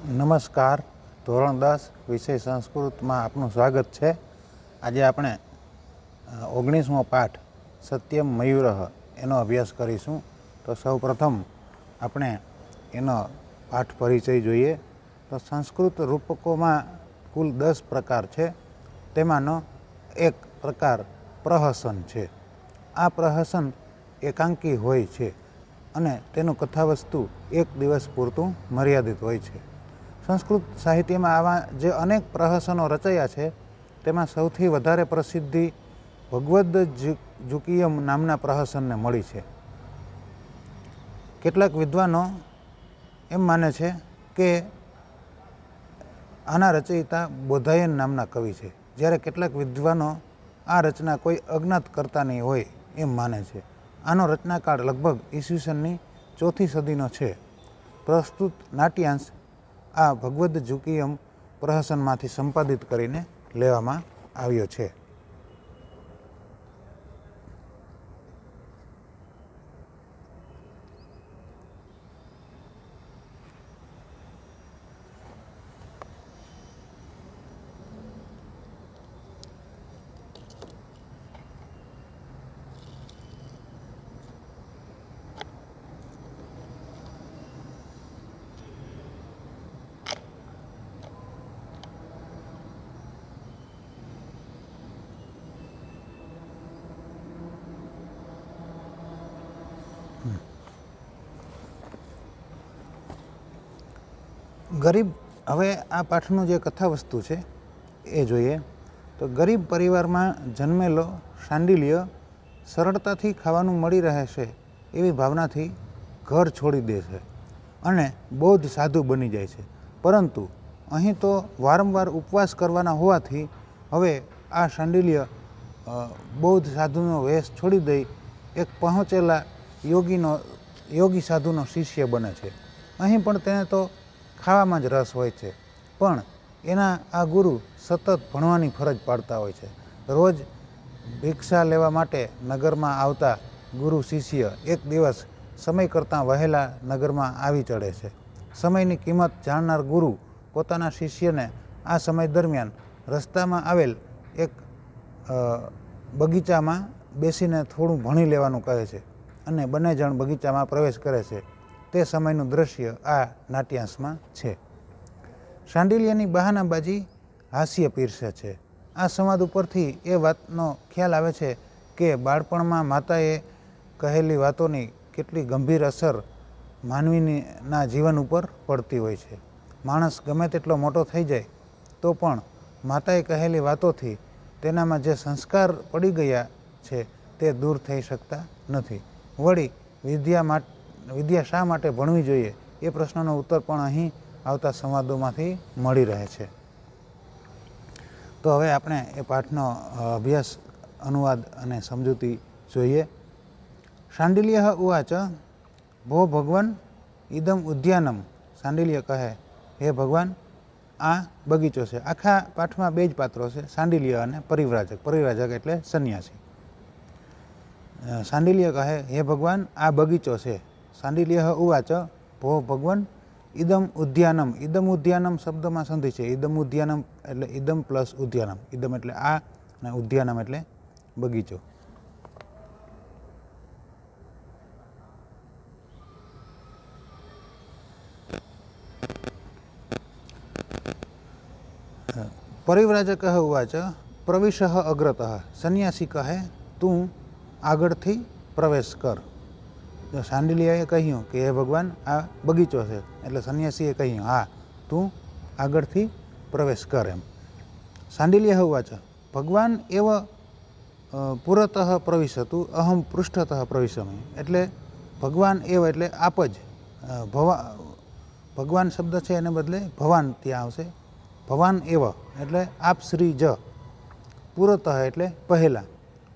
નમસ્કાર. ધોરણ 10 વિષય સંસ્કૃતમાં આપનું સ્વાગત છે. આજે આપણે 19મો પાઠ સત્યમ મયુરઃ એનો અભ્યાસ કરીશું. તો સૌ પ્રથમ આપણે એનો પાઠ પરિચય જોઈએ. તો સંસ્કૃત રૂપકોમાં કુલ 10 પ્રકાર છે. તેમાંનો એક પ્રકાર પ્રહસન છે. આ પ્રહસન એકાંકી હોય છે અને તેનું કથાવસ્તુ એક દિવસ પૂરતું મર્યાદિત હોય છે. સંસ્કૃત સાહિત્યમાં આવા જે અનેક પ્રહસનો રચાયા છે તેમાં સૌથી વધારે પ્રસિદ્ધિ ભગવદ્ જુકીયમ નામના પ્રહસનને મળી છે. કેટલાક વિદ્વાનો એમ માને છે કે આના રચયિતા બોધાયન નામના કવિ છે, જ્યારે કેટલાક વિદ્વાનો આ રચના કોઈ અજ્ઞાત કર્તાની હોય એમ માને છે. આનો રચનાકાળ લગભગ ઈસવીસનની 4th સદીનો છે. પ્રસ્તુત નાટ્યાંશ આ ભગવદ્ જુકીયમ પ્રહસનમાંથી સંપાદિત કરીને લેવામાં આવ્યો છે. ગરીબ હવે આ પાઠનું જે કથાવસ્તુ છે એ જોઈએ. તો ગરીબ પરિવારમાં જન્મેલો શાંડિલ્ય સરળતાથી ખાવાનું મળી રહે છે એવી ભાવનાથી ઘર છોડી દે છે અને બૌદ્ધ સાધુ બની જાય છે. પરંતુ અહીં તો વારંવાર ઉપવાસ કરવાના હોવાથી હવે આ શાંડિલ્ય બૌદ્ધ સાધુનો વેશ છોડી દઈ એક પહોંચેલા યોગી સાધુનો શિષ્ય બને છે. અહીં પણ તેને તો ખાવામાં જ રસ હોય છે, પણ એના આ ગુરુ સતત ભણવાની ફરજ પાડતા હોય છે. રોજ ભિક્ષા લેવા માટે નગરમાં આવતા ગુરુ શિષ્ય એક દિવસ સમય કરતાં વહેલા નગરમાં આવી ચડે છે. સમયની કિંમત જાણનાર ગુરુ પોતાના શિષ્યને આ સમય દરમિયાન રસ્તામાં આવેલ એક બગીચામાં બેસીને થોડું ભણી લેવાનું કહે છે અને બંને જણ બગીચામાં પ્રવેશ કરે છે. તે સમયનું દ્રશ્ય આ નાટ્યાંશમાં છે. શાંડિલ્યની બહાનાબાજી હાસ્ય પીરસે છે. આ સંવાદ ઉપરથી એ વાતનો ખ્યાલ આવે છે કે બાળપણમાં માતાએ કહેલી વાતોની કેટલી ગંભીર અસર માનવીના જીવન ઉપર પડતી હોય છે. માણસ ગમે તેટલો મોટો થઈ જાય તો પણ માતાએ કહેલી વાતોથી તેનામાં જે સંસ્કાર પડી ગયા છે તે દૂર થઈ શકતા નથી. વળી વિદ્યા શા માટે ભણવી જોઈએ એ પ્રશ્નનો ઉત્તર પણ અહીં આવતા સંવાદોમાંથી મળી રહે છે. તો હવે આપણે એ પાઠનો અભ્યાસ, અનુવાદ અને સમજૂતી જોઈએ. શાંડિલ્ય ઉવાચ ભો ભગવાન ઇદમ ઉદ્યાનમ. શાંડિલ્ય કહે, હે ભગવાન, આ બગીચો છે. આખા પાઠમાં 2 જ પાત્રો છે, શાંડિલ્ય અને પરિવ્રાજક. પરિવ્રાજક એટલે સંન્યાસી. શાંડિલ્ય કહે, હે ભગવાન, આ બગીચો છે. શાંડિલ્ય ઉવાચ ભો ભગવાન ઇદમ ઉદ્યાનમ. ઇદમ ઉદ્યાનમ શબ્દમાં સંધિ છે. ઇદમ ઉદ્યાનમ એટલે ઇદમ પ્લસ ઉદ્યાનમ. ઇદમ એટલે આ અને ઉદ્યાનમ એટલે બગીચો. પરિવ્રાજક ઉવાચ પ્રવિશ અગ્રતઃ. સંન્યાસી કહે, તું આગળથી પ્રવેશ કર. શાંડિલ્યએ કહ્યું કે હે ભગવાન, આ બગીચો છે. એટલે સંન્યાસીએ કહ્યું, હા, તું આગળથી પ્રવેશ કર એમ. શાંડિલ્ય ઉવાચ ભગવાન એવ પુરતઃ પ્રવિશતુ અહમ પૃષ્ઠતઃ પ્રવિશામિ. એટલે ભગવાન એવ એટલે આપ જ. ભગવાન શબ્દ છે એને બદલે ભવાન ત્યાં આવશે. ભવાન એવ એટલે આપ શ્રી જ. પુરતઃ એટલે પહેલાં.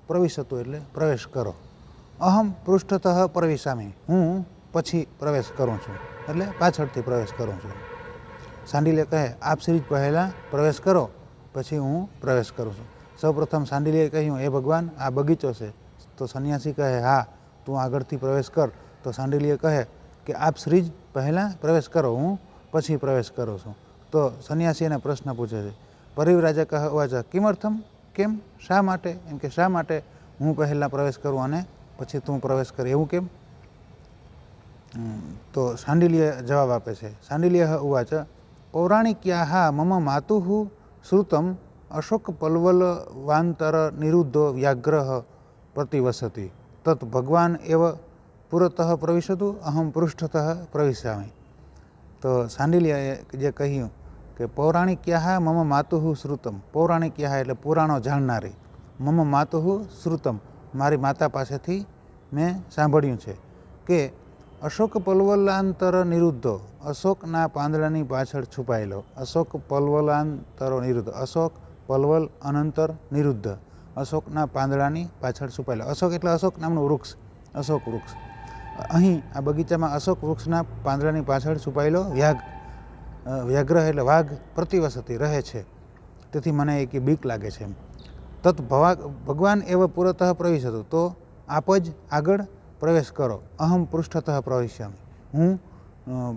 પ્રવિશતુ એટલે પ્રવેશ કરો. અહમ પૃષ્ઠતઃ પ્રવિશામિ. હું પછી પ્રવેશ કરું છું, એટલે પાછળથી પ્રવેશ કરું છું. શાંડિલ્ય કહે, આપ શ્રી જ પહેલાં પ્રવેશ કરો, પછી હું પ્રવેશ કરું છું. સૌપ્રથમ શાંડિલ્યએ કહ્યું, હે ભગવાન, આ બગીચો છે. તો સંન્યાસી કહે, હા, તું આગળથી પ્રવેશ કર. તો શાંડિલ્ય કહે કે આપ શ્રી જ પહેલાં પ્રવેશ કરો, હું પછી પ્રવેશ કરું છું. તો સંન્યાસી એને પ્રશ્ન પૂછે છે, પરિવ્રાજક ઉવાચ કિમર્થમ, કેમ, શા માટે, એમ કે શા માટે હું પહેલાં પ્રવેશ કરું અને પછી તું પ્રવેશ કરે, એવું કેમ? તો શાંડિલ્ય જવાબ આપે છે, શાંડિલ્ય ઉવાચ પૌરાણિક્યાઃ મમ માતુઃ શ્રુતમ અશોક પલ્વલવાંતર નિરુદ્ધો વ્યાઘ્રઃ પ્રતિવસતિ તત ભગવાન એવ પુરતઃ પ્રવિશતુ અહમ પૃષ્ઠતઃ પ્રવિશામિ. તો શાંડિલ્યએ જે કહ્યું કે પૌરાણિક્યાઃ મમ માતુઃ શ્રુતમ, પૌરાણિક્યાઃ એટલે પુરાણો જાણનારી, મમ માતુઃ શ્રુતમ મારી માતા પાસેથી મેં સાંભળ્યું છે કે અશોક પલ્વલાંતર નિરુદ્ધો, અશોકના પાંદડાની પાછળ છુપાયેલો, અશોક પલ્વલાંતરો નિરુદ્ધ, અશોક પલ્વલ અનંતર નિરુદ્ધ, અશોકના પાંદડાની પાછળ છુપાયેલો. અશોક એટલે અશોક નામનું વૃક્ષ, અશોક વૃક્ષ. અહીં આ બગીચામાં અશોક વૃક્ષના પાંદડાની પાછળ છુપાયેલો વ્યાઘ્ર એટલે વાઘ પ્રતિવસતી રહે છે, તેથી મને એક બીક લાગે છે. તત ભગવાન એવ પુરતઃ પ્રવિશતુ, તો આપ જ આગળ પ્રવેશ કરો, અહમ પૃષ્ઠતઃ પ્રવિશ્યામિ, હું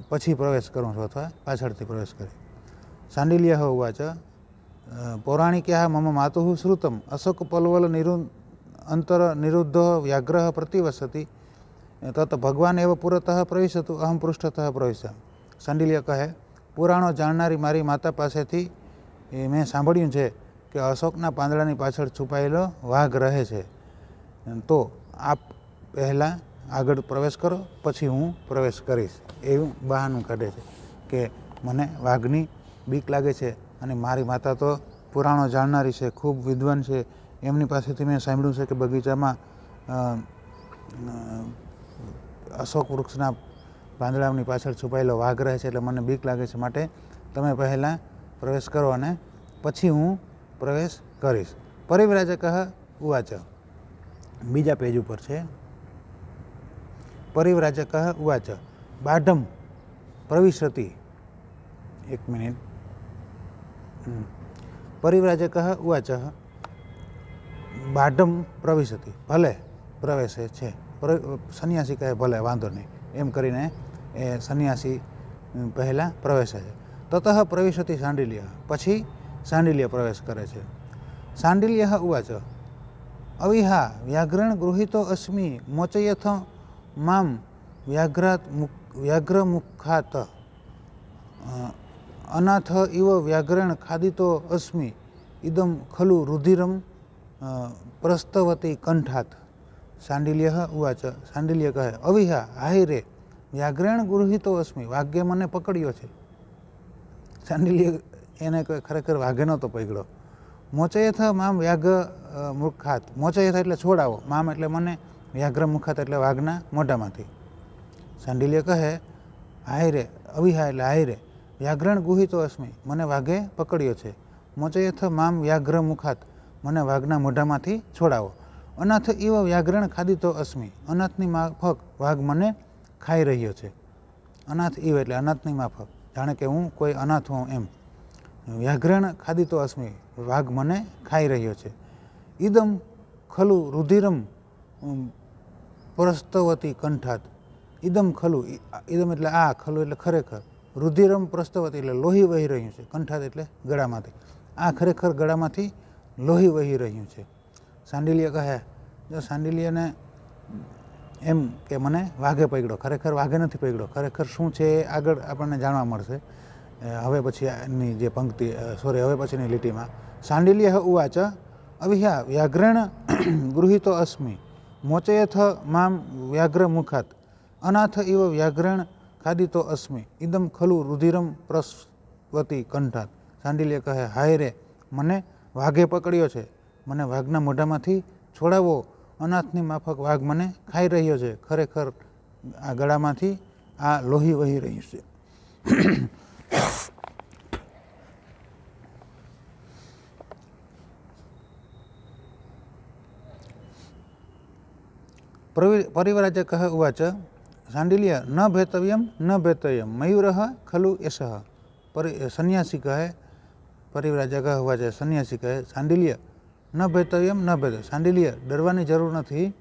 પછી પ્રવેશ કરું છું અથવા પાછળથી પ્રવેશ કરી. શાંડિલ્ય ઉવાચ પૌરાણિક્યાઃ મમ માતુઃ શ્રુતમ અશોક પલ્વલ અંતર નિરુદ્ધો વ્યાઘ્રઃ પ્રતિવસતિ તત ભગવાન એવ પુરતઃ પ્રવિશતુ અહમ પૃષ્ઠતઃ પ્રવિશ્યામિ. શાંડિલ્ય કહે, પુરાણો જાણનારી મારી માતા પાસેથી મેં સાંભળ્યું છે કે અશોકના પાંદડાની પાછળ છુપાયેલો વાઘ રહે છે, તો આપ પહેલાં આગળ પ્રવેશ કરો પછી હું પ્રવેશ કરીશ, એવું બહાનું કાઢે છે કે મને વાઘની બીક લાગે છે અને મારી માતા તો પુરાણો જાણનારી છે, ખૂબ વિદ્વાન છે, એમની પાસેથી મેં સાંભળ્યું છે કે બગીચામાં અશોક વૃક્ષના પાંદડાની પાછળ છુપાયેલો વાઘ રહે છે, એટલે મને બીક લાગે છે, માટે તમે પહેલાં પ્રવેશ કરો અને પછી હું પ્રવેશ કરીશ. પરિવ્રાજક ઉવાચ, બીજા પેજ ઉપર છે, પરિવ્રાજક ઉવાચ બાઢમ પ્રવિશતિ, એક મિનિટ, પરિવ્રાજક ઉવાચ બાઢમ પ્રવિશતિ, ભલે પ્રવેશે છે. સંન્યાસી કહે ભલે વાંધો નહીં, એમ કરીને એ સંન્યાસી પહેલાં પ્રવેશે છે. તતઃ પ્રવિશતિ શાંડિલ્ય, પછી શાંડિલ્ય પ્રવેશ કરે છે. શાંડિલ્ય ઉવાચ અવિહા વ્યાઘ્રણ ગૃહીતો અસ્મિ મોચયથ મામ વ્યાઘ્રમુખાત અનાથ ઇવ વ્યાઘ્રણ ખાદિતો અસ્મિ ઇદમ ખલુ રુધિરમ પ્રસ્તવતી કંઠાત. શાંડિલ્ય ઉવાચ, શાંડિલ્ય કહે અવિહા, હાય રે, વ્યાઘ્રણ ગૃહીતો અસ્મિ, વાઘે મને પકડ્યો છે. શાંડિલ્ય એને ખરેખર વાઘે નહોતો પકડ્યો. મોચયથ મામ વ્યાઘ્ર મુખાત, મોચયથ એટલે છોડાવો, મામ એટલે મને, વ્યાઘ્ર મુખાત એટલે વાઘના મોઢામાંથી. શાંડિલ્ય કહે હાય રે, અવિહા એટલે હાય રે, વ્યાઘ્રણ ગુહિતો અસ્મિ, મને વાઘે પકડ્યો છે. મોચયથ મામ વ્યાઘ્ર મુખાત, મને વાઘના મોઢામાંથી છોડાવો. અનાથ ઇવ વ્યાઘ્રણ ખાદિતો અસ્મિ, અનાથની માફક વાઘ મને ખાઈ રહ્યો છે. અનાથ ઇવ એટલે અનાથની માફક, જાણે કે હું કોઈ અનાથ હોઉં એમ. વ્યાઘ્રણ ખાદિતો અસ્મિ, વાઘ મને ખાઈ રહ્યો છે. ઇદમ ખલુ રુધિરમ પ્રસ્તવતી કંઠાત, ઇદમ ખલુ, ઇદમ એટલે આ, ખલુ એટલે ખરેખર, રુધિરમ પ્રસ્તવતી એટલે લોહી વહી રહ્યું છે, કંઠાત એટલે ગળામાંથી, આ ખરેખર ગળામાંથી લોહી વહી રહ્યું છે. શાંડિલ્ય કહે, જો શાંડિલ્યને એમ કે મને વાઘે પકડ્યો, ખરેખર વાઘે નથી પકડ્યો, ખરેખર શું છે એ આગળ આપણને જાણવા મળશે હવે પછીની જે પંક્તિ, હવે પછીની લીટીમાં. શાંડિલ્ય ઉવાચ અવિહા વ્યાઘ્રણ ગૃહીતો અસ્મિ મોચયથ મામ વ્યાઘ્ર મુખાત અનાથ ઇવ વ્યાઘ્રણ ખાદિતો અસ્મિ ઇદમ ખલુ રુધિરમ પ્રસ્વતી કંઠાત. શાંડિલ્ય કહે હાય રે, મને વાઘે પકડ્યો છે, મને વાઘના મોઢામાંથી છોડાવો, અનાથની માફક વાઘ મને ખાઈ રહ્યો છે, ખરેખર આ ગળામાંથી આ લોહી વહી રહ્યું છે. પરિવ્રાજક ઉવાચ શાંડિલ્ય ન ભેતવ્યમ ન ભેતવ્યમ મયુરઃ ખલુ એષઃ. સંન્યાસી કહે, પરિવ્રાજક ઉવાચ, સંન્યાસી કહે શાંડિલ્ય ન ભેતવ્યમ ન ભેતવ્યમ, શાંડિલ્ય ડરવાની જરૂર નથી,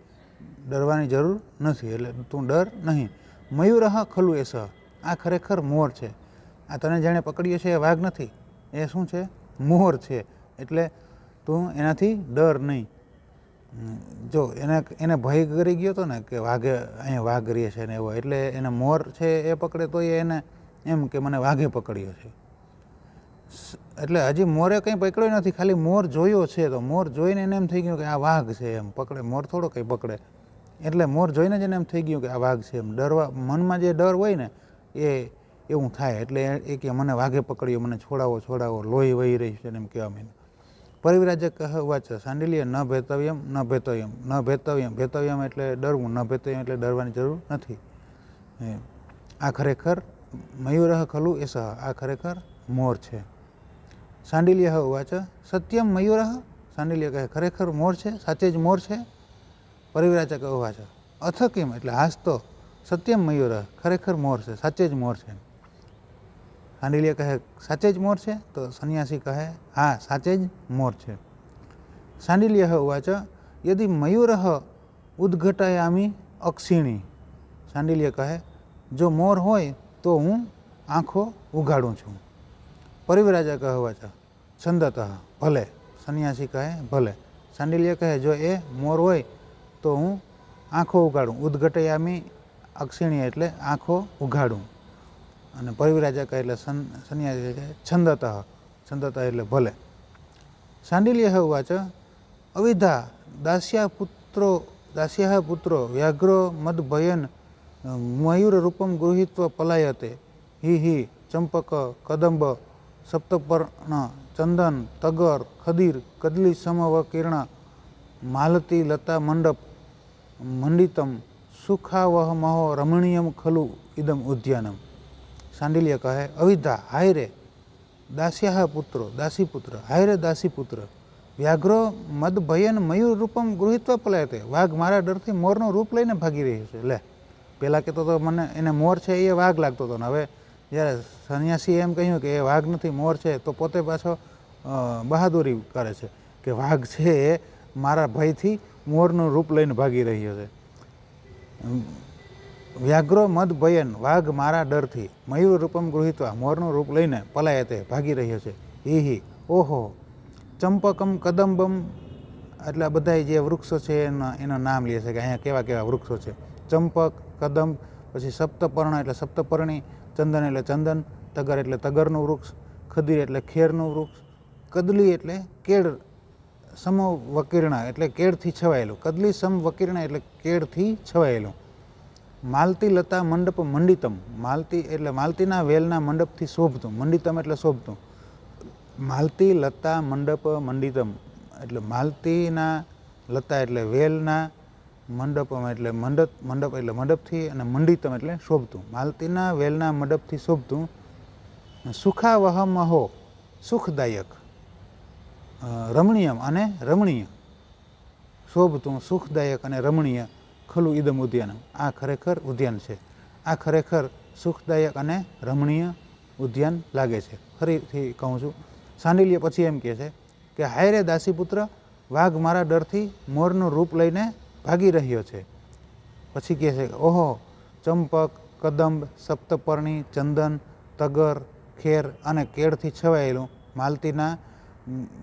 ડરવાની જરૂર નથી, એટલે તું ડર નહીં. મયુરઃ ખલુ એષઃ, આ ખરેખર મોર છે. આ તને જેણે પકડ્યો છે એ વાઘ નથી, એ શું છે? મોર છે. એટલે તું એનાથી ડર નહીં. જો એને ભય કરી ગયો હતો ને કે વાઘે અહીંયા વાઘ રહે છે ને એવો, એટલે એને મોર છે એ પકડે તો એને એમ કે મને વાઘે પકડ્યો છે. એટલે હજી મોરે કંઈ પકડ્યો નથી, ખાલી મોર જોયો છે. તો મોર જોઈને એને એમ થઈ ગયું કે આ વાઘ છે એમ. પકડે મોર થોડો કંઈ પકડે. એટલે મોર જોઈને જ એને એમ થઈ ગયું કે આ વાઘ છે એમ. ડરવા મનમાં જે ડર હોય ને એ એવું થાય. એટલે એ કે મને વાઘે પકડ્યો, મને છોડાવો છોડાવો, લોહી વહી રહી છે એમ કહેવા માંડ્યું. પરિવ્રાજક વાચ શાંડિલ્ય ન ભેતવ્યમ ન ભેતવ્યમ ન ભેતવ્યમ. ભેતવ્યમ એટલે ડરવું, ન ભેતવ્યમ એટલે ડરવાની જરૂર નથી. આ ખરેખર મયુરઃ ખલુ એસઃ. આ ખરેખર મોર છે. શાંડિલ્ય વાચ સત્યમ મયુરઃ. શાંડિલ્ય કહે ખરેખર મોર છે, સાચે જ મોર છે. પરિવ્રાજક વાચ અથ કિમ એટલે હાસ તો સત્યમ મયુરઃ ખરેખર મોર છે, સાચે જ મોર છે. શાંડિલ્ય કહે સાચે જ મોર છે. તો સંન્યાસી કહે હા સાચે જ મોર છે. શાંડિલ્ય વાચ યદિ મયુરઃ ઉદ્ઘટાયામિ અક્ષિણી. શાંડિલ્ય કહે જો મોર હોય તો હું આંખો ઉઘાડું છું. પરિવ્રાજક વાચ છંદતઃ ભલે. સંન્યાસી કહે ભલે. શાંડિલ્ય કહે જો એ મોર હોય તો હું આંખો ઉઘાડું. ઉદ્ઘટયામિ અક્ષિણી એટલે આંખો ઉઘાડું. અને પરિવ્રાજક એટલે સંન્યાસી કહે છંદતઃ. છંદતઃ એટલે ભલે. શાંડિલ્ય વાચ અવિધા દાસ્યાહ પુત્રો વ્યાઘ્રો મદભયન મયુર રૂપમ ગૃહીત્વ પલાયતે. હિ ચંપક કદંબ સપ્તપર્ણ ચંદન તગર ખદીર કદલી સમવકીર્ણ માલતી લતા મંડપ મંડિતમ સુખાવહમહો રમણીયમ ખલુ ઇદમ ઉદ્યાનમ. શાંડિલ્ય કહે અવિધા હાય રે દાસ્યાહ પુત્રો, દાસીપુત્ર, હાય રે દાસીપુત્ર, વ્યાઘ્રો મદભયન મયુર રૂપમ ગૃહીત્વ પલાયતે. વાઘ મારા ડરથી મોરનું રૂપ લઈને ભાગી રહ્યો છે. લે પહેલાં કહેતો તો મને એને મોર છે એ વાઘ લાગતો હતો ને હવે જ્યારે સંન્યાસી એમ કહ્યું કે એ વાઘ નથી મોર છે તો પોતે પાછો બહાદુરી કરે છે કે વાઘ છે એ મારા ભયથી મોરનું રૂપ લઈને ભાગી રહ્યો છે. વ્યાઘ્રો મદ ભયન વાઘ મારા ડરથી મયુર રૂપમ ગૃહીત્વા મોરનું રૂપ લઈને પલાયતે ભાગી રહ્યો છે. હિ ઓહો ચંપકમ કદંબમ એટલે આ બધા જે વૃક્ષો છે એના નામ લે છે કે અહીંયા કેવા કેવા વૃક્ષો છે. ચંપક કદંબ, પછી સપ્તપર્ણ એટલે સપ્તપર્ણી, ચંદન એટલે ચંદન, તગર એટલે તગરનું વૃક્ષ, ખદીર એટલે ખેરનું વૃક્ષ, કદલી એટલે કેળ સમવકીર્ણ એટલે કેળથી છવાયેલું, કદલી સમવકીર્ણ એટલે કેળથી છવાયેલું, માલતી લતા મંડપ મંડિતમ. માલતી એટલે માલતીના વેલના મંડપથી શોભતું. મંડિતમ એટલે શોભતું. માલતી લતા મંડપ મંડિતમ એટલે માલતીના લતા એટલે વેલના, મંડપમ એટલે મંડપ એટલે મંડપથી, અને મંડિતમ એટલે શોભતું. માલતીના વેલના મંડપથી શોભતું. સુખાવહમહો સુખદાયક, રમણીયમ અને રમણીય, શોભતું સુખદાયક અને રમણીય ખલું ઇદમ ઉદ્યાનમ. આ ખરેખર ઉદ્યાન છે. આ ખરેખર સુખદાયક અને રમણીય ઉદ્યાન લાગે છે. ફરીથી કહું છું. શાંડિલ્ય પછી એમ કહે છે કે હાય રે દાસીપુત્ર, વાઘ મારા ડરથી મોરનું રૂપ લઈને ભાગી રહ્યો છે. પછી કહે છે ઓહો ચંપક કદંબ સપ્તપર્ણી ચંદન તગર ખેર અને કેળથી છવાયેલું માલતીના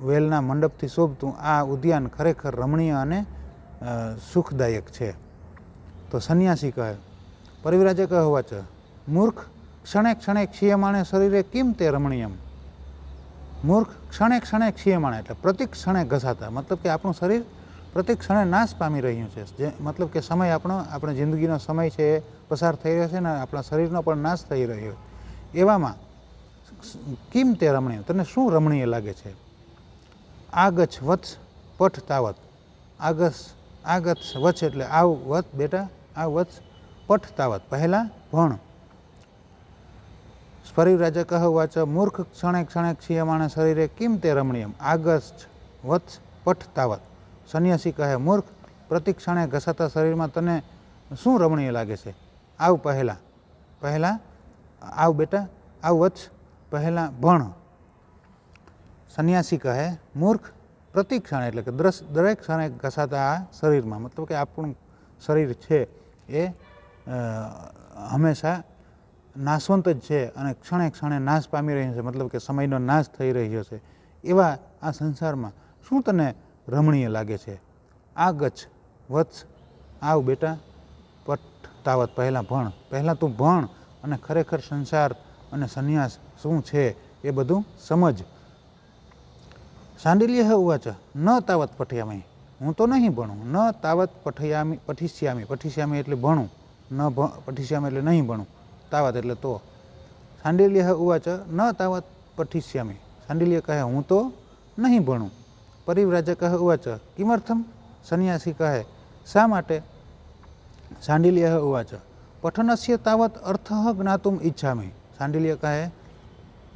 વેલના મંડપથી શોભતું આ ઉદ્યાન ખરેખર રમણીય અને સુખદાયક છે. તો સંન્યાસી કહે પરિવ્રાજક વાચ મૂર્ખ ક્ષણે ક્ષણે ક્ષીયમાણે શરીરે કિમ તે રમણીયમ. મૂર્ખ ક્ષણે ક્ષણે ક્ષીયમાણે એટલે પ્રતિ ક્ષણે ઘસાતા, મતલબ કે આપણું શરીર પ્રતિ ક્ષણે નાશ પામી રહ્યું છે. જે મતલબ કે સમય આપણે જિંદગીનો સમય છે એ પસાર થઈ રહ્યો છે ને આપણા શરીરનો પણ નાશ થઈ રહ્યો. એવામાં કિમ તે રમણીય, તને શું રમણીય લાગે છે. આગચ્છ વત્સ પઠ તાવત. આગચ્છ વત્સ એટલે આવ વત્સ બેટા, આવ વત્સ પઠ તાવત પહેલાં ભણ. પરિવ્રાજક વાચ મૂર્ખ ક્ષણે ક્ષણે ક્ષીયમાણે શરીરે કિમ તે રમણીયમ. આગચ્છ વત્સ પઠ તાવત. સંન્યાસી કહે મૂર્ખ પ્રતિ ક્ષણે ઘસાતા શરીરમાં તને શું રમણીય લાગે છે. આવ પહેલાં આવ બેટા, આવ વત્સ પહેલાં ભણ. સંન્યાસી કહે મૂર્ખ પ્રતિ ક્ષણે એટલે કે દરેક ક્ષણે ઘસાતા આ શરીરમાં, મતલબ કે આપણું શરીર છે એ હંમેશા નાશવંત જ છે અને ક્ષણે ક્ષણે નાશ પામી રહ્યો છે, મતલબ કે સમયનો નાશ થઈ રહ્યો છે, એવા આ સંસારમાં શું તને રમણીય લાગે છે? આ ગચ્છ વત્સ, આવ બેટા, પઠ તાવત, પહેલાં તું ભણ અને ખરેખર સંસાર અને સંન્યાસ શું છે એ બધું સમજ. શાંડિલ્યઃ ઉવાચ ન તાવત પઠયામિ, હું તો નહીં ભણું. ન તાવત પઠિષ્યામિ એટલે ભણું, ન પઠિષ્યામિ એટલે નહીં ભણું, તાવત એટલે તો. શાંડિલ્યઃ ઉવાચ ન તાવત પઠિષ્યામિ, શાંડિલ્ય કહે હું તો નહીં ભણું. પરિવ્રાજકઃ ઉવાચ કિમર્થમ, સંન્યાસી કહે શા માટે? શાંડિલ્યઃ ઉવાચ પઠનસ્ય તાવત અર્થઃ જ્ઞાતુમ ઈચ્છામિ, શાંડિલ્ય કહે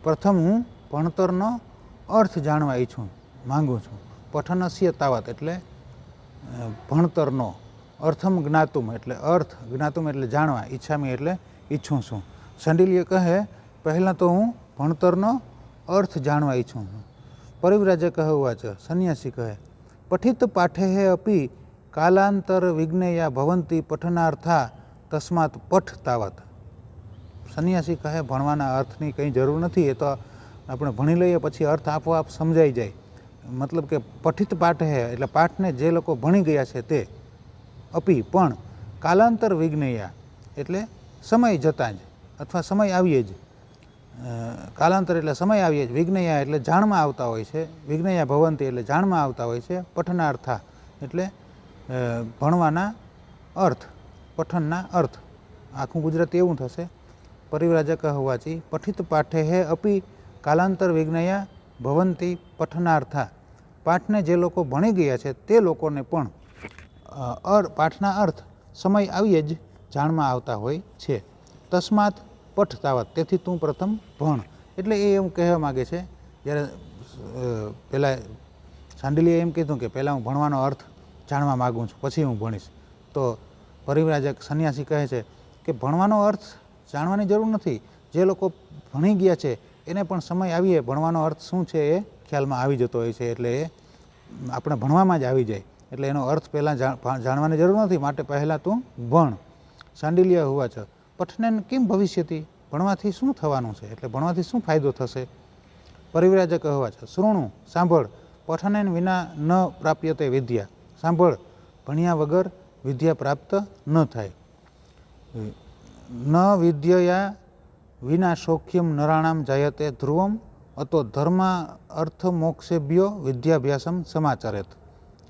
પ્રથમ હું ભણતરનો અર્થ જાણવા માંગુ છું. પઠનસ્ય તાવત એટલે ભણતરનો, અર્થમ જ્ઞાતુમ એટલે અર્થ, જ્ઞાતુમ એટલે જાણવા, ઈચ્છામી એટલે ઈચ્છું છું. શાંડિલ્ય કહે પહેલાં તો હું ભણતરનો અર્થ જાણવા ઈચ્છું છું. પરિવ્રાજકઃ ઉવાચ, સંન્યાસી કહે પઠિત પાઠેઃ અપી કાલાંતર વિજ્ઞેયા ભવંતી પઠનાર્થા તસ્માત પઠ તાવત. સંન્યાસી કહે ભણવાના અર્થની કંઈ જરૂર નથી, એ તો આપણે ભણી લઈએ પછી અર્થ આપોઆપ સમજાઈ જાય. મતલબ કે પઠિત પાઠ હે એટલે પાઠને જે લોકો ભણી ગયા છે તે, અપી પણ, કાલાંતર વિજ્ઞેયા એટલે સમય જતાં જ અથવા સમય આવીએ જ, કાલાંતર એટલે સમય આવીએ જ, વિજ્ઞેયા એટલે જાણમાં આવતા હોય છે, વિજ્ઞેયા ભવંતી એટલે જાણમાં આવતા હોય છે, પઠનાર્થા એટલે ભણવાના અર્થ, પઠનના અર્થ, આખું ગુજરાતી એવું થશે. પરિવ્રાજક હોવાથી પઠિત પાઠે હે અપી કાલાંતર વિજ્ઞયા ભવંતી પઠનાર્થા, પાઠને જે લોકો ભણી ગયા છે તે લોકોને પણ પાઠના અર્થ સમય આવીએ જ જાણમાં આવતા હોય છે. તસ્માત પઠ તાવત, તેથી તું પ્રથમ ભણ. એટલે એ એવું કહેવા માગે છે, જ્યારે પહેલાં શાંડિલ્યે એમ કીધું કે પહેલાં હું ભણવાનો અર્થ જાણવા માગું છું પછી હું ભણીશ, તો પરિવ્રાજક સંન્યાસી કહે છે કે ભણવાનો અર્થ જાણવાની જરૂર નથી, જે લોકો ભણી ગયા છે એને પણ સમય આવીએ ભણવાનો અર્થ શું છે એ ખ્યાલમાં આવી જતો હોય છે, એટલે એ આપણે ભણવામાં જ આવી જાય, એટલે એનો અર્થ પહેલાં જાણવાની જરૂર નથી, માટે પહેલાં તું ભણ. શાંડિલ્ય હોવાચ પઠનેન કિમ ભવિષ્યતિ, ભણવાથી શું થવાનું છે, એટલે ભણવાથી શું ફાયદો થશે? પરિવ્રાજક હોવાચ શૃણુ, સાંભળ, પઠનેન વિના ન પ્રાપ્યતે વિદ્યા, સાંભળ, ભણ્યા વગર વિદ્યા પ્રાપ્ત ન થાય. ન વિદ્યયા વિના સૌખ્યમ નરાણામ જાયતે ધ્રુવમ અતો ધર્મ અર્થ મોક્ષેભ્યો વિદ્યાભ્યાસમ સમાચરેત.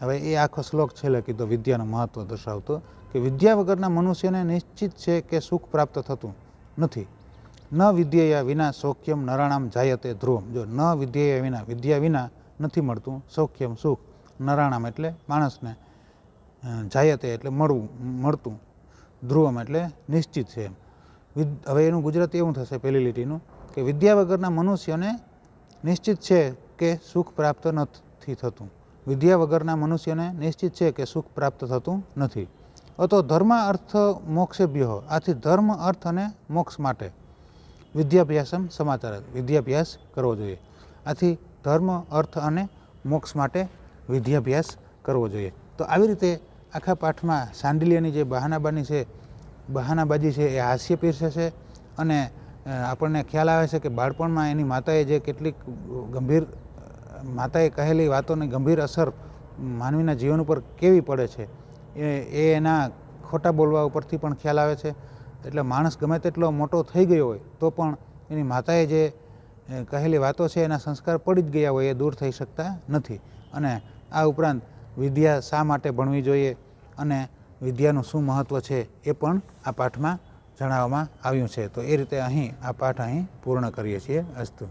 હવે એ આખો શ્લોક છેલ્લે કીધો વિદ્યાનું મહત્ત્વ દર્શાવતો, કે વિદ્યા વગરના મનુષ્યને નિશ્ચિત છે કે સુખ પ્રાપ્ત થતું નથી. ન વિદ્યયા વિના સૌખ્યમ નરાણામ જાયતે ધ્રુવમ, જો ન વિદ્યયા વિના, વિદ્યા વિના નથી મળતું સૌખ્યમ સુખ, નરાણામ એટલે માણસને, જાયતે એટલે મળતું, ધ્રુવમ એટલે નિશ્ચિત છે. હવે એનું ગુજરાતી એવું થશે પહેલી લીટીનું, કે વિદ્યા વગરના મનુષ્યને નિશ્ચિત છે કે સુખ પ્રાપ્ત નથી થતું, વિદ્યા વગરના મનુષ્યને નિશ્ચિત છે કે સુખ પ્રાપ્ત થતું નથી. તો ધર્મ અર્થ મોક્ષેભ્યો, આથી ધર્મ અર્થ અને મોક્ષ માટે વિદ્યાભ્યાસમ સમાચાર, વિદ્યાભ્યાસ કરવો જોઈએ. આથી ધર્મ અર્થ અને મોક્ષ માટે વિદ્યાભ્યાસ કરવો જોઈએ. તો આવી રીતે આખા પાઠમાં શાંડિલ્યની જે બહાનાબાજી છે એ હાસ્ય પીરસે છે, અને આપણને ખ્યાલ આવે છે કે બાળપણમાં એની માતાએ જે કેટલીક ગંભીર, માતાએ કહેલી વાતોની ગંભીર અસર માનવીના જીવન ઉપર કેવી પડે છે એ એના ખોટા બોલવા ઉપરથી પણ ખ્યાલ આવે છે. એટલે માણસ ગમે તેટલો મોટો થઈ ગયો હોય તો પણ એની માતાએ જે કહેલી વાતો છે એના સંસ્કાર પડી જ ગયા હોય એ દૂર થઈ શકતા નથી. અને આ ઉપરાંત વિદ્યા શા માટે ભણવી જોઈએ અને વિદ્યાનું શું મહત્ત્વ છે એ પણ આ પાઠમાં જણાવવામાં આવ્યું છે. તો એ રીતે અહીં આ પાઠ અહીં પૂર્ણ કરીએ છીએ. અસ્તુ.